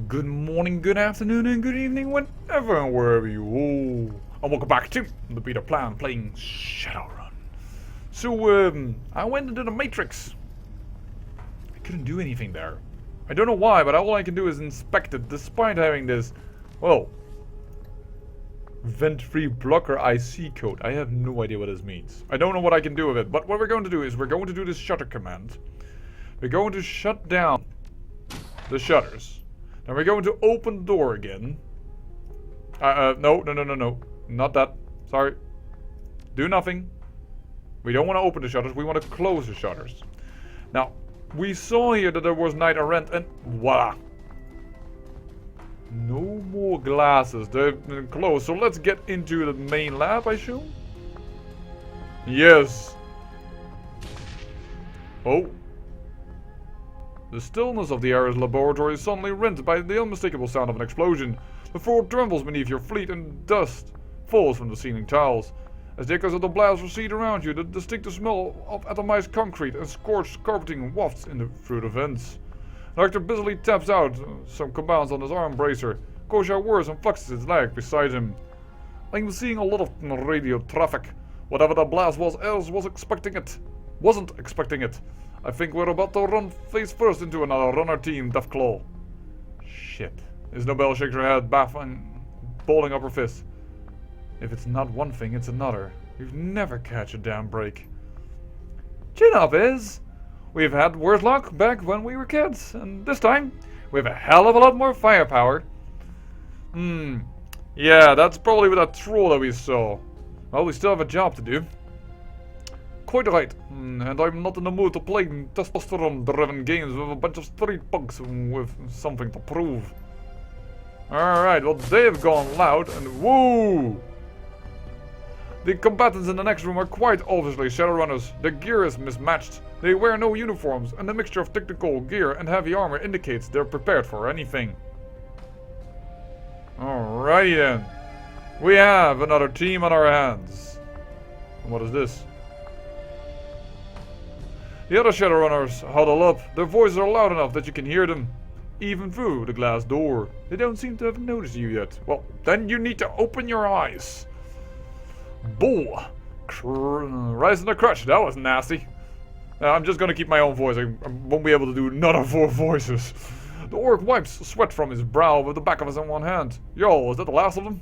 Good morning, good afternoon, and good evening, whenever and wherever you are. And welcome back to the beta plan playing Shadowrun. So, I went into the Matrix. I couldn't do anything there. I don't know why, but all I can do is inspect it, despite having this, well, vent-free blocker IC code. I have no idea what this means. I don't know what I can do with it, but what we're going to do is we're going to do this shutter command. We're going to shut down the shutters. Now we're going to open the door again. No. Not that. Sorry. Do nothing. We don't want to open the shutters. We want to close the shutters. Now, we saw here that there was night rent and voila. No more glasses. They've been closed. So let's get into the main lab, I assume? Yes. Oh. The stillness of the area's laboratory is suddenly rent by the unmistakable sound of an explosion. The floor trembles beneath your feet and dust falls from the ceiling tiles. As the echoes of the blast recede around you, the distinctive smell of atomized concrete and scorched carpeting wafts through the vents. The doctor busily taps out some compounds on his arm bracer. Kosha whirs and flexes his leg beside him. I'm seeing a lot of radio traffic. Whatever the blast was, else wasn't expecting it. I think we're about to run face first into another runner team, Deathclaw. Shit. Isabel shakes her head, baffling, balling up her fist. If it's not one thing, it's another. We've never catch a damn break. Chin up, Iz. We've had worse luck back when we were kids, and this time, we have a hell of a lot more firepower. Yeah, that's probably with that troll that we saw. Well, we still have a job to do. Quite right, and I'm not in the mood to play testosterone-driven games with a bunch of street punks with something to prove. Alright, well they've gone loud, and woo! The combatants in the next room are quite obviously Shadowrunners. Their gear is mismatched. They wear no uniforms, and the mixture of technical gear and heavy armor indicates they're prepared for anything. Alrighty then. We have another team on our hands. And what is this? The other Shadowrunners huddle up. Their voices are loud enough that you can hear them, even through the glass door. They don't seem to have noticed you yet. Well, then you need to open your eyes. Bull! Rise in the crutch. That was nasty. I'm just gonna keep my own voice. I won't be able to do none of 4 voices. The orc wipes sweat from his brow with the back of his own one hand. Yo, is that the last of them?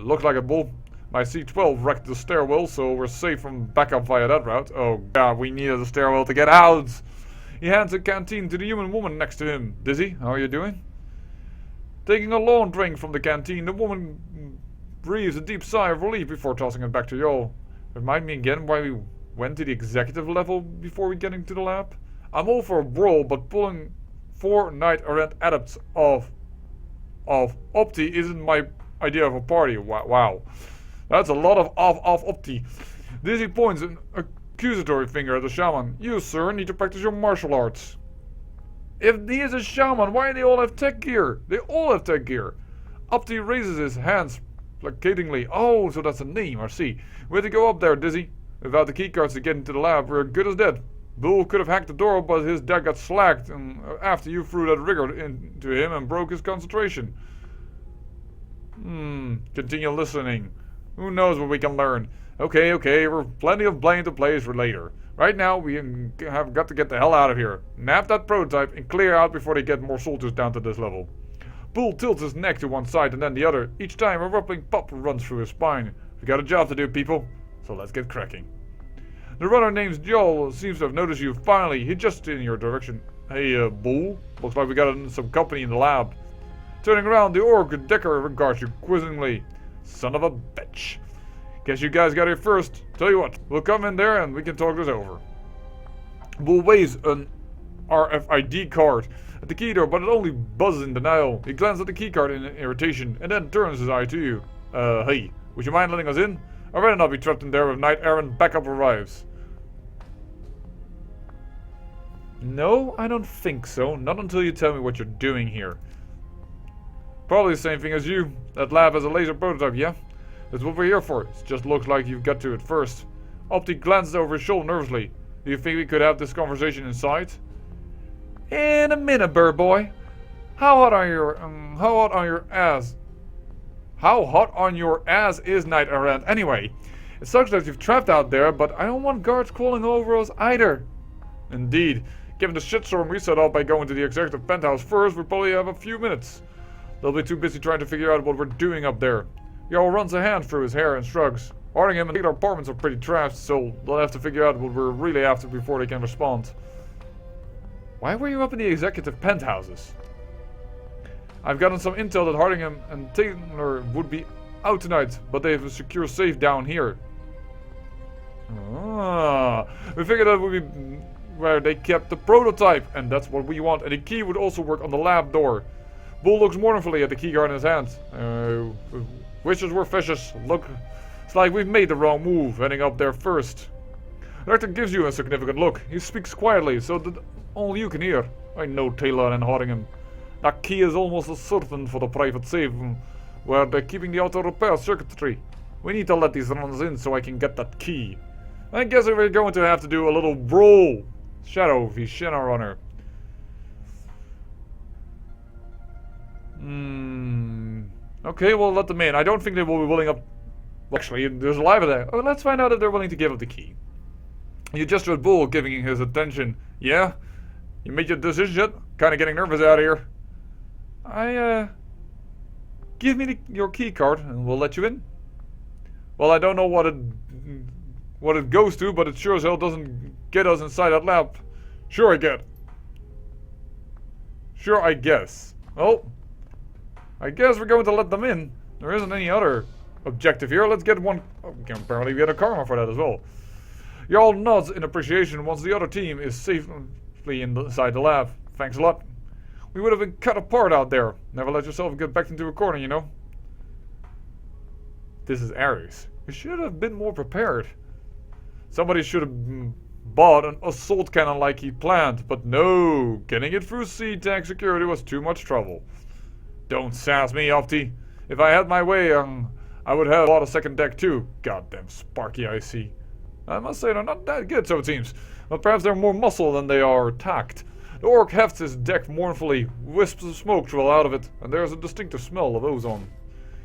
Looks like a bull. My C-12 wrecked the stairwell, so we're safe from backup via that route. Oh god, we needed the stairwell to get out! He hands a canteen to the human woman next to him. Dizzy, how are you doing? Taking a long drink from the canteen, the woman breathes a deep sigh of relief before tossing it back to Yo. Remind me again why we went to the executive level before we get into the lab? I'm all for a brawl, but pulling 4 night-errant adepts of Opti isn't my idea of a party. Wow. That's a lot of Opti. Dizzy points an accusatory finger at the shaman. You, sir, need to practice your martial arts. If he is a shaman, why do they all have tech gear? They all have tech gear. Opti raises his hands placatingly. Oh, so that's a name, I see. We had to go up there, Dizzy. Without the keycards to get into the lab, we're good as dead. Bull could have hacked the door, but his deck got slacked after you threw that rigger into him and broke his concentration. Continue listening. Who knows what we can learn? Okay, we're plenty of blame to place for later. Right now, we have got to get the hell out of here. Nab that prototype and clear out before they get more soldiers down to this level. Bull tilts his neck to one side and then the other. Each time a rumbling pop runs through his spine. We got a job to do, people. So let's get cracking. The runner named Joel seems to have noticed you finally. He just in your direction. Hey, Bull. Looks like we got some company in the lab. Turning around, the orc Decker regards you quizzingly. Son of a bitch. Guess you guys got here first. Tell you what, we'll come in there and we can talk this over. Bull waves an RFID card at the key door, but it only buzzes in denial. He glances at the key card in irritation and then turns his eye to you. Hey, would you mind letting us in? I'd rather not be trapped in there if Knight Errant backup arrives. No, I don't think so. Not until you tell me what you're doing here. Probably the same thing as you. That lab has a laser prototype, yeah? That's what we're here for. It just looks like you've got to it first. Opti glances over his shoulder nervously. Do you think we could have this conversation inside? In a minute, bird boy. How hot on your ass? How hot on your ass is Knight Errant anyway? It sucks that you've trapped out there, but I don't want guards crawling over us either. Indeed. Given the shitstorm we set up by going to the executive penthouse first, we probably have a few minutes. They'll be too busy trying to figure out what we're doing up there. Jarl runs a hand through his hair and shrugs. Hardingham and our apartments are pretty trashed, so they'll have to figure out what we're really after before they can respond. Why were you up in the executive penthouses? I've gotten some intel that Hardingham and Taylor would be out tonight, but they have a secure safe down here. We figured that would be where they kept the prototype, and that's what we want. And the key would also work on the lab door. Bull looks mournfully at the keycard in his hand. Wishes were fishes. Look, it's like we've made the wrong move, heading up there first. The rector gives you a significant look. He speaks quietly, so that only you can hear. I know Taylor and Hardingham. That key is almost a certain for the private safe, where they're keeping the auto repair circuitry. We need to let these runs in so I can get that key. I guess we're going to have to do a little brawl. Shadow v Shadowrunner. Okay, we'll let them in. I don't think they will be willing up. Well, actually, there's a live there. Oh, let's find out if they're willing to give up the key. You just heard Bull giving his attention. Yeah? You made your decision yet? Kinda getting nervous out here. Give me your key card and we'll let you in. Well, I don't know what it goes to, but it sure as hell doesn't get us inside that lab. Sure I get. Sure I guess. Well, I guess we're going to let them in. There isn't any other objective here. Let's get one. Oh, we can apparently get a karma for that as well. Jarl nods in appreciation once the other team is safely inside the lab. Thanks a lot. We would have been cut apart out there. Never let yourself get backed into a corner, you know. This is Ares. We should have been more prepared. Somebody should have bought an assault cannon like he planned, but no, getting it through C-Tank security was too much trouble. Don't sass me, Opti. If I had my way, I would have bought a second deck too. Goddamn Sparky I see. I must say they're not that good, so it seems. But perhaps they're more muscle than they are tact. The orc hefts his deck mournfully, wisps of smoke trail out of it, and there's a distinctive smell of ozone.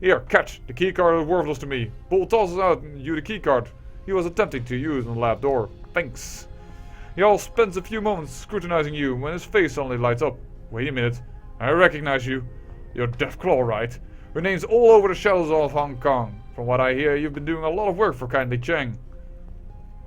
Here, catch. The keycard is worthless to me. Bull tosses out you the keycard. He was attempting to use on the lab door. Thanks. Jarl spends a few moments scrutinizing you when his face suddenly lights up. Wait a minute. I recognize you. You're Deathclaw, right? Your name's all over the shadows of Hong Kong. From what I hear, you've been doing a lot of work for Kindly Cheng.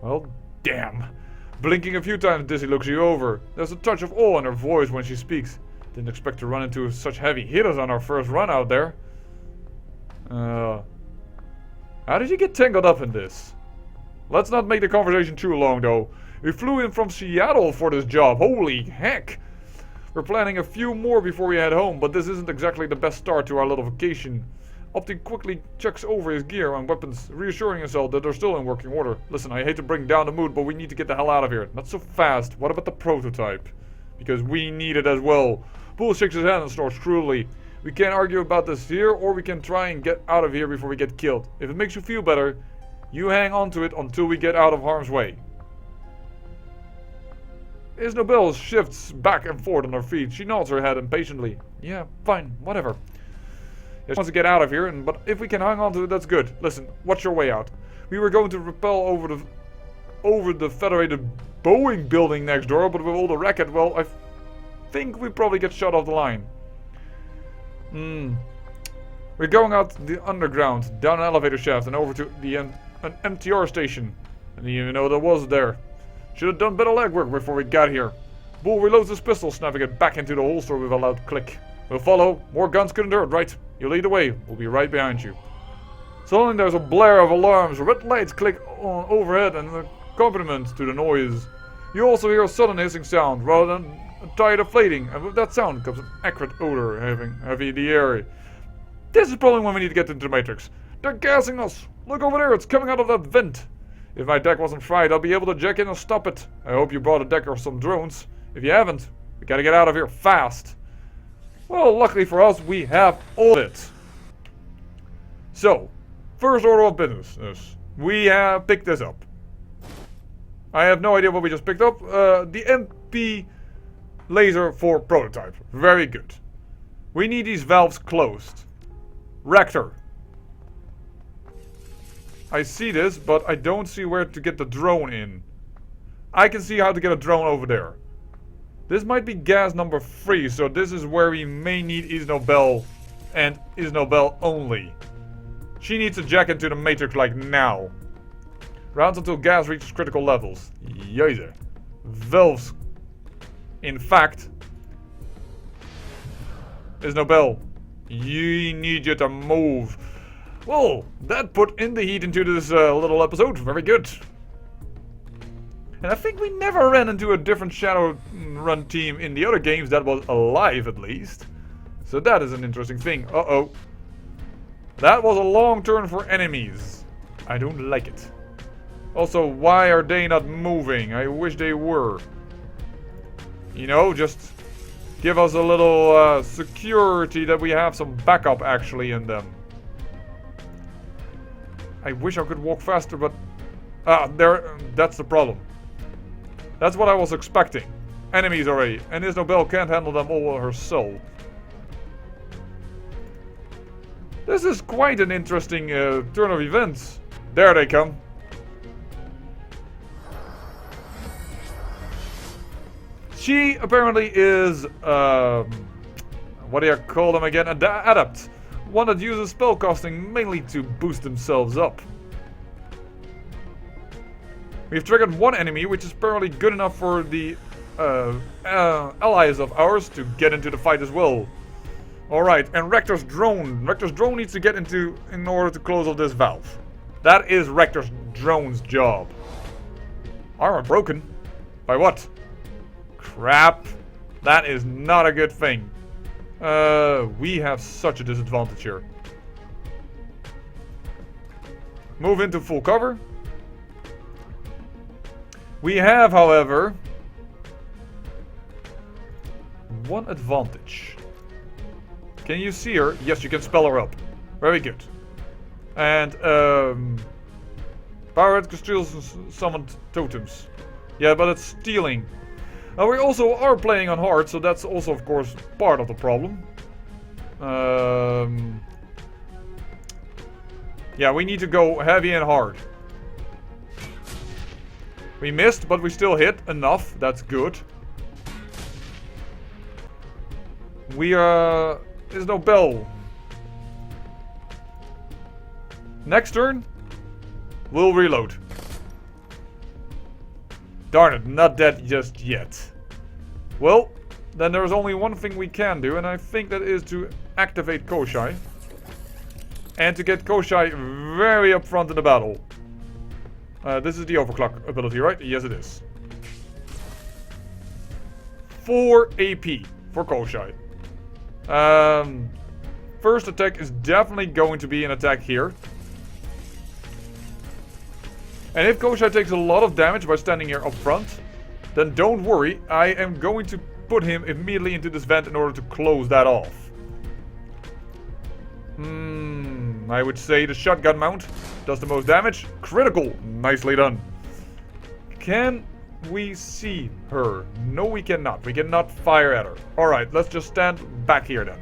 Well, damn. Blinking a few times, Dizzy looks you over. There's a touch of awe in her voice when she speaks. Didn't expect to run into such heavy hitters on our first run out there. How did you get tangled up in this? Let's not make the conversation too long, though. We flew in from Seattle for this job. Holy heck! We're planning a few more before we head home, but this isn't exactly the best start to our little vacation. Opti quickly checks over his gear and weapons, reassuring himself that they're still in working order. Listen, I hate to bring down the mood, but we need to get the hell out of here. Not so fast. What about the prototype? Because we need it as well. Bull shakes his hand and snorts cruelly. We can't argue about this here, or we can try and get out of here before we get killed. If it makes you feel better, you hang on to it until we get out of harm's way. Isnobel shifts back and forth on her feet. She nods her head impatiently. Yeah, fine, whatever. She wants to get out of here, but if we can hang on to it, that's good. Listen, what's your way out? We were going to rappel over the Federated Boeing building next door, but with all the racket, well, I think we probably get shut off the line. We're going out the underground, down an elevator shaft, and over to an MTR station. I didn't even know there was there. Should have done better legwork before we got here. Bull reloads his pistol, snapping it back into the holster with a loud click. We'll follow. More guns couldn't hurt, right? You lead the way. We'll be right behind you. Suddenly there's a blare of alarms. Red lights click on overhead and accompaniment to the noise. You also hear a sudden hissing sound rather than a tire deflating, and with that sound comes an acrid odor heavy in the air. This is probably when we need to get into the Matrix. They're gassing us. Look over there, it's coming out of that vent. If my deck wasn't fried, I'll be able to jack in and stop it. I hope you brought a deck or some drones. If you haven't, we gotta get out of here fast. Well, luckily for us, we have all of it. So, first order of business is we have picked this up. I have no idea what we just picked up. The MP laser for prototype. Very good. We need these valves closed. Rector. I see this, but I don't see where to get the drone in. I can see how to get a drone over there. This might be gas number 3, so this is where we may need Isnobel and Isnobel only. She needs to jack into the matrix like now. Rounds until gas reaches critical levels. Jezus. Valves. In fact, Isnobel, you need you to move. Well, that put in the heat into this little episode. Very good. And I think we never ran into a different Shadowrun team in the other games that was alive, at least. So that is an interesting thing. Uh-oh. That was a long turn for enemies. I don't like it. Also, why are they not moving? I wish they were. You know, just give us a little security that we have some backup actually in them. I wish I could walk faster, but that's the problem. That's what I was expecting. Enemies already, and Isnobel can't handle them all herself. This is quite an interesting turn of events. There they come. She apparently is, what do you call them again? Adept. One that uses spellcasting mainly to boost themselves up. We've triggered one enemy, which is apparently good enough for the allies of ours to get into the fight as well. Alright, and Rector's drone. Rector's drone needs to get into in order to close off this valve. That is Rector's drone's job. Armor broken? By what? Crap. That is not a good thing. We have such a disadvantage here. Move into full cover. We have, however, one advantage. Can you see her? Yes, you can spell her up. Very good. And, Pirate steals summoned totems. Yeah, but it's stealing. We also are playing on hard, so that's also, of course, part of the problem. Yeah, we need to go heavy and hard. We missed, but we still hit enough. That's good. There's no bell. Next turn, we'll reload. Darn it, not dead just yet. Well, then there's only one thing we can do, and I think that is to activate Koshai. And to get Koshai very up front in the battle. This is the overclock ability, right? Yes, it is. 4 AP for Koshai. First attack is definitely going to be an attack here. And if Koshai takes a lot of damage by standing here up front, then don't worry, I am going to put him immediately into this vent in order to close that off. I would say the shotgun mount does the most damage. Critical. Nicely done. Can we see her? No, we cannot. We cannot fire at her. Alright, let's just stand back here then.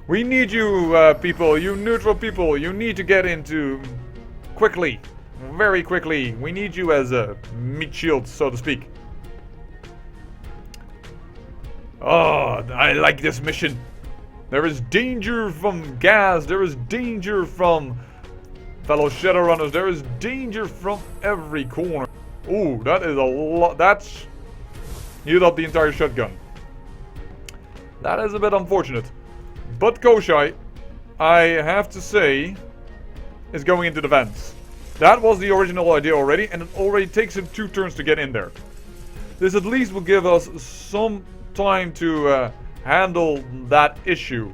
We need you, people. You neutral people. You need to get into quickly. Very quickly. We need you as a meat shield, so to speak. Oh, I like this mission. There is danger from gas. There is danger from fellow Shadowrunners. There is danger from every corner. Ooh, that is a lot. That's used up the entire shotgun. That is a bit unfortunate. But Koshai, I have to say, is going into the vents. That was the original idea already, and it already takes him 2 turns to get in there. This at least will give us some time to handle that issue.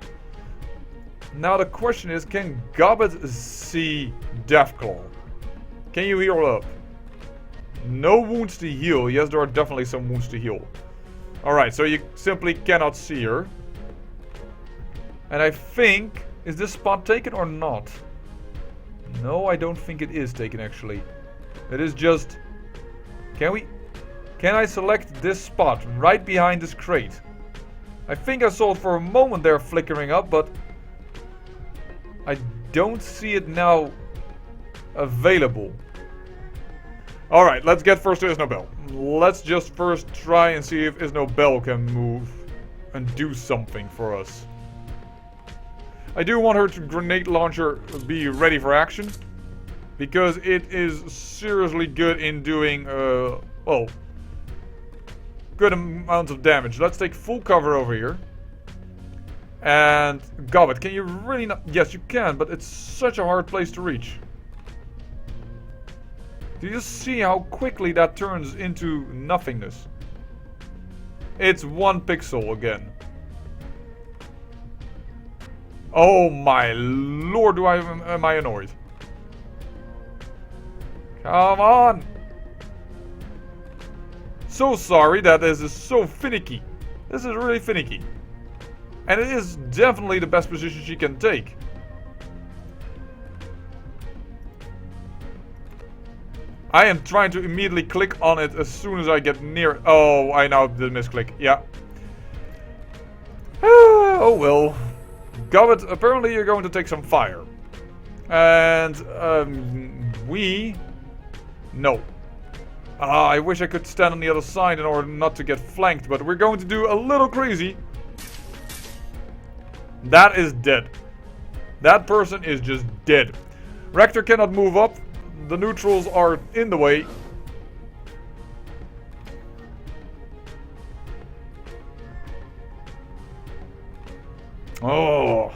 Now the question is, can Gobbet see Deathclaw? Can you heal up? No wounds to heal. Yes, there are definitely some wounds to heal. Alright, so you simply cannot see her. And I think, is this spot taken or not? No, I don't think it is taken actually. It is just, can we? Can I select this spot right behind this crate? I think I saw it for a moment there flickering up, but I don't see it now available. Alright, let's get first to Isnobel. Let's just first try and see if Isnobel can move and do something for us. I do want her to grenade launcher be ready for action, because it is seriously good in doing, well, good amounts of damage. Let's take full cover over here. And Gobbet, can you really not? Yes, you can, but it's such a hard place to reach. Do you see how quickly that turns into nothingness? It's 1 pixel again. Oh my lord, am I annoyed. Come on! So sorry that this is so finicky. This is really finicky. And it is definitely the best position she can take. I am trying to immediately click on it as soon as I get near. Oh, I now did misclick. Yeah. Oh well. Gobbet, apparently you're going to take some fire. And, no. I wish I could stand on the other side in order not to get flanked, but we're going to do a little crazy. That is dead. That person is just dead. Rector cannot move up. The neutrals are in the way. Oh.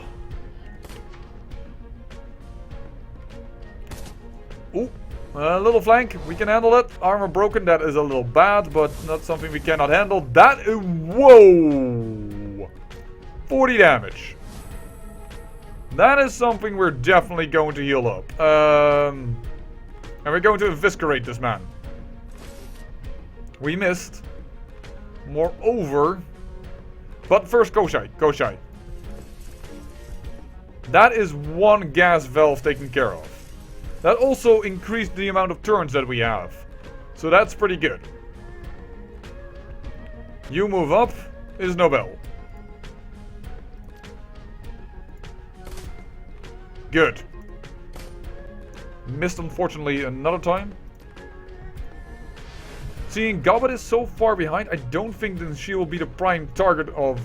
Ooh. A little flank. We can handle it. Armor broken. That is a little bad, but not something we cannot handle. That is... Whoa. 40 damage. That is something we're definitely going to heal up. And we're going to eviscerate this man. We missed. Moreover. But first, go shy. Go shy. That is 1 gas valve taken care of. That also increased the amount of turns that we have. So that's pretty good. You move up. Isnobel. Good. Missed, unfortunately, another time. Seeing Gobbet is so far behind, I don't think that she will be the prime target of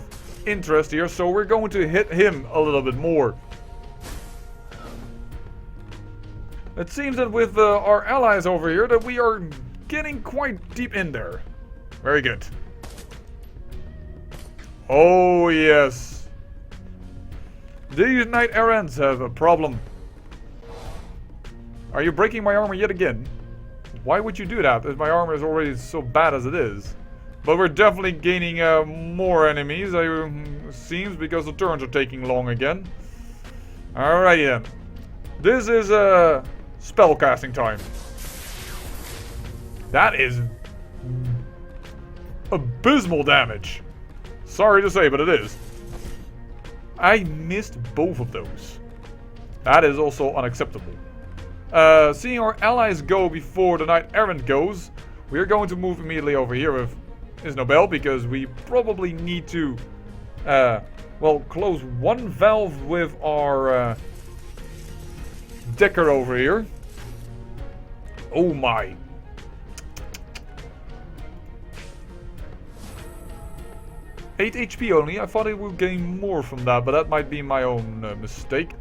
interest here, so we're going to hit him a little bit more. It seems that with our allies over here that we are getting quite deep in there. Very good. Oh yes. These knight errants have a problem. Are you breaking my armor yet again? Why would you do that, as my armor is already so bad as it is? But we're definitely gaining more enemies, it seems, because the turns are taking long again. Alrighty then. This is spellcasting time. That is abysmal damage. Sorry to say, but it is. I missed both of those. That is also unacceptable. Seeing our allies go before the knight errant goes, we are going to move immediately over here with Isnobel, because we probably need to, well, close 1 valve with our decker over here. Oh my. Eight HP only. I thought it would gain more from that, but that might be my own mistake.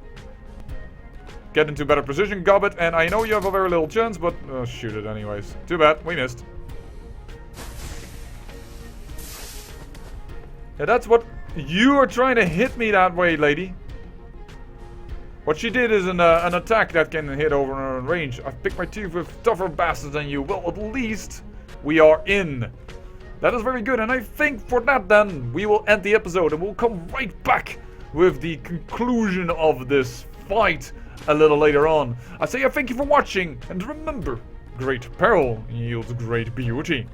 Get into better position, Gobbet, and I know you have a very little chance, but shoot it anyways. Too bad, we missed. Yeah, that's what you are trying to hit me that way, lady. What she did is an attack that can hit over range. I've picked my teeth with tougher bastards than you. Well, at least we are in. That is very good, and I think for that then, we will end the episode, and we'll come right back with the conclusion of this fight a little later on. I say thank you for watching, and remember, great peril yields great beauty.